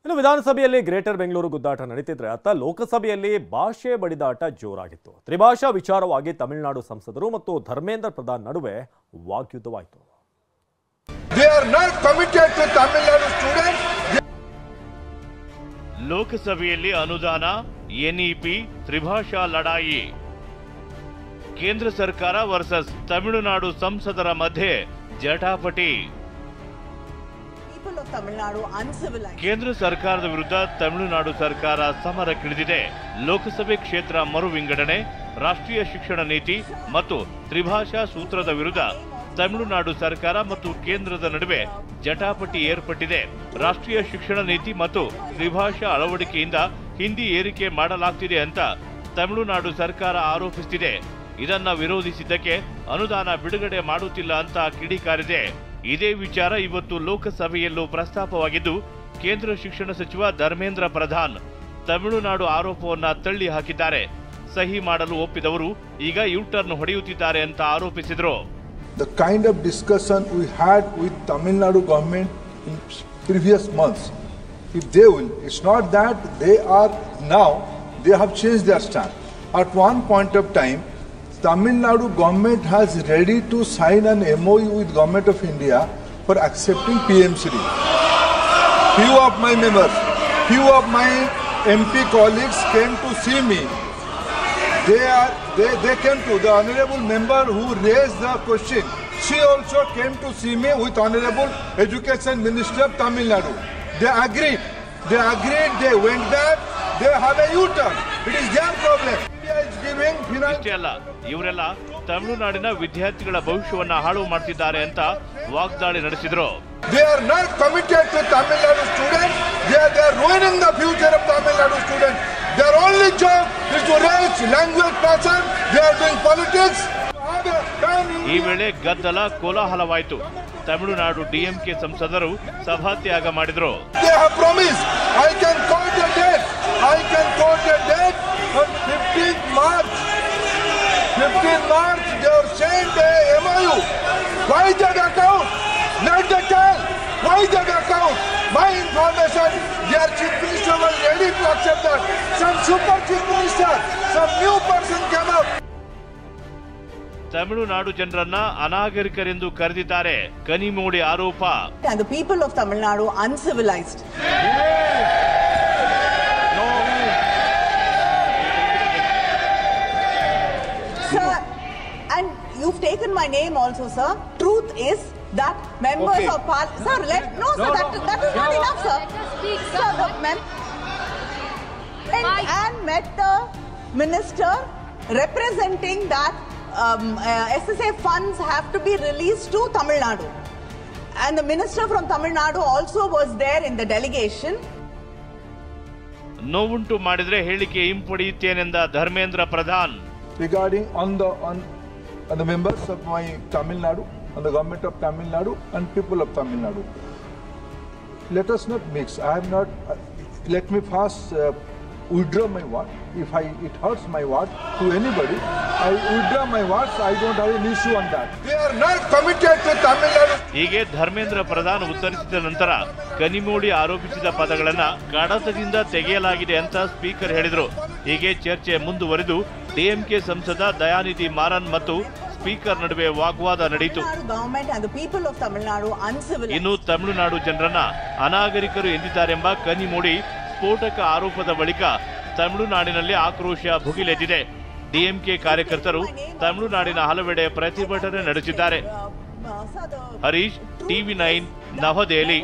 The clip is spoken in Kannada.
ಇನ್ನು ವಿಧಾನಸಭೆಯಲ್ಲಿ ಗ್ರೇಟರ್ ಬೆಂಗಳೂರು ಗುದ್ದಾಟ ನಡೀತಿದ್ರೆ ಅತ್ತ ಲೋಕಸಭೆಯಲ್ಲಿ ಭಾಷೆ ಬಡಿದಾಟ ಜೋರಾಗಿತ್ತು. ತ್ರಿಭಾಷಾ ವಿಚಾರವಾಗಿ ತಮಿಳುನಾಡು ಸಂಸದರು ಮತ್ತು ಧರ್ಮೇಂದ್ರ ಪ್ರಧಾನ್ ನಡುವೆ ವಾಗ್ಯುದ್ಧವಾಯಿತು. ಲೋಕಸಭೆಯಲ್ಲಿ ಅನುದಾನ, ಎನ್ಇಪಿ, ತ್ರಿಭಾಷಾ ಲಡಾಯಿ. ಕೇಂದ್ರ ಸರ್ಕಾರ ವರ್ಸಸ್ ತಮಿಳುನಾಡು ಸಂಸದರ ಮಧ್ಯೆ ಜಟಾಪಟಿ. ಕೇಂದ್ರ ಸರ್ಕಾರದ ವಿರುದ್ಧ ತಮಿಳುನಾಡು ಸರ್ಕಾರ ಸಮರಕ್ಕಿಳಿದಿದೆ. ಲೋಕಸಭೆ ಕ್ಷೇತ್ರ ಮರು ವಿಂಗಡಣೆ, ರಾಷ್ಟ್ರೀಯ ಶಿಕ್ಷಣ ನೀತಿ ಮತ್ತು ತ್ರಿಭಾಷಾ ಸೂತ್ರದ ವಿರುದ್ಧ ತಮಿಳುನಾಡು ಸರ್ಕಾರ ಮತ್ತು ಕೇಂದ್ರದ ನಡುವೆ ಜಟಾಪಟಿ ಏರ್ಪಟ್ಟಿದೆ. ರಾಷ್ಟ್ರೀಯ ಶಿಕ್ಷಣ ನೀತಿ ಮತ್ತು ತ್ರಿಭಾಷಾ ಅಳವಡಿಕೆಯಿಂದ ಹಿಂದಿ ಏರಿಕೆ ಮಾಡಲಾಗ್ತಿದೆ ಅಂತ ತಮಿಳುನಾಡು ಸರ್ಕಾರ ಆರೋಪಿಸುತ್ತಿದೆ. ಇದನ್ನ ವಿರೋಧಿಸಿದ್ದಕ್ಕೆ ಅನುದಾನ ಬಿಡುಗಡೆ ಮಾಡುತ್ತಿಲ್ಲ ಅಂತ ಕಿಡಿಕಾರಿದೆ. ಇದೇ ವಿಚಾರ ಇವತ್ತು ಲೋಕಸಭೆಯಲ್ಲೂ ಪ್ರಸ್ತಾಪವಾಗಿದ್ದು, ಕೇಂದ್ರ ಶಿಕ್ಷಣ ಸಚಿವ ಧರ್ಮೇಂದ್ರ ಪ್ರಧಾನ್ ತಮಿಳುನಾಡು ಆರೋಪವನ್ನ ತಳ್ಳಿ ಹಾಕಿದ್ದಾರೆ. ಸಹಿ ಮಾಡಲು ಒಪ್ಪಿದವರು ಈಗ ಯೂಟರ್ನ್ ಹೊಡೆಯುತ್ತಿದ್ದಾರೆ ಅಂತ ಆರೋಪಿಸಿದರು. The kind of discussion we had with Tamil Nadu government in previous months, if they will, it's not that they are now, they have changed their stand. At one point of time, Tamil Nadu government has ready to sign an MOU with Government of India for accepting PMCD. Few of my members, few of my MP colleagues came to see me. They came to the honorable member who raised the question. She also came to see me with honorable Education Minister of Tamil Nadu. They agreed. They went back. They have a U-turn. It is their problem. India is giving ಇಷ್ಟೇ ಅಲ್ಲ, ಇವರೆಲ್ಲ ತಮಿಳುನಾಡಿನ ವಿದ್ಯಾರ್ಥಿಗಳ ಭವಿಷ್ಯವನ್ನ ಹಾಳು ಮಾಡ್ತಿದ್ದಾರೆ ಅಂತ ವಾಗ್ದಾಳಿ ನಡೆಸಿದ್ರು. They are not committed to Tamil Nadu students. They are ruining the future of Tamil Nadu students. Their only job is to raise language passion. They are doing politics. ಈ ವೇಳೆ ಗದ್ದಲ ಕೋಲಾಹಲವಾಯಿತು. ತಮಿಳುನಾಡು ಡಿಎಂಕೆ ಸಂಸದರು ಸಭಾತ್ಯಾಗ ಮಾಡಿದ್ರು. They have promised. I can quote the date on 15th March. 15th March, they are saying the MOU. Why that account? Not the child. Why that account? My information, their chief minister was ready to accept that. Some super chief minister, some new person came up. Tamil Nadu ಜನರನ್ನ ಅನಾಗರಿಕರೆಂದು ಕರೆದಿದ್ದಾರೆ. ಕನಿಮೋಡಿ ಆರೋಪ. And the people of Tamil Nadu uncivilized. Sir, and you've taken my name also, sir. Truth is that members of parliament. Sir, that is not enough, sir. Sir, the and met the minister representing that SSA funds have to be released to Tamil Nadu. And the minister from Tamil Nadu also was there in the delegation. ನೋವುಂಟು ಮಾಡಿದ್ರೆ ಹೇಳಿಕೆ ಹಿಂಪಡೆಯುತ್ತೇನೆಂದ Dharmendra Pradhan. Regarding on the members of my Tamil Nadu, on the government of Tamil Nadu and people of Tamil Nadu, let us not mix. I am not. Let me first withdraw my word. If it hurts my word to anybody, I withdraw my words. I don't have an issue on that. They are not committed to Tamil Nadu. ಹೀಗೆ ಧರ್ಮೇಂದ್ರ ಪ್ರಧಾನ್ ಉತ್ತರಿಸಿದ ನಂತರ ಕನಿಮೋಡಿ ಆರೋಪಿಸಿದ ಪದಗಳನ್ನ ಕಡತದಿಂದ ತೆಗೆಯಲಾಗಿದೆ ಅಂತ ಸ್ಪೀಕರ್ ಹೇಳಿದ್ರು. ಹೀಗೆ ಚರ್ಚೆ ಮುಂದುವರೆದು ಡಿಎಂಕೆ ಸಂಸದ ದಯಾನಿಧಿ ಮಾರನ್ ಮತ್ತು ಸ್ಪೀಕರ್ ನಡುವೆ ವಾಗ್ವಾದ ನಡೆಯಿತು. ಇನ್ನು ತಮಿಳುನಾಡು ಜನರನ್ನ ಅನಾಗರಿಕರು ಎಂದಿದ್ದಾರೆಂಬ ಕನಿಮೋಡಿ ಸ್ಫೋಟಕ ಆರೋಪದ ಬಳಿಕ ತಮಿಳುನಾಡಿನಲ್ಲಿ ಆಕ್ರೋಶ ಭುಗಿಲೆದ್ದಿದೆ. ಡಿಎಂಕೆ ಕಾರ್ಯಕರ್ತರು ತಮಿಳುನಾಡಿನ ಹಲವೆಡೆ ಪ್ರತಿಭಟನೆ ನಡೆಸಿದ್ದಾರೆ. ಹರೀಶ್, ಟಿವಿ9, ನವದೆಹಲಿ.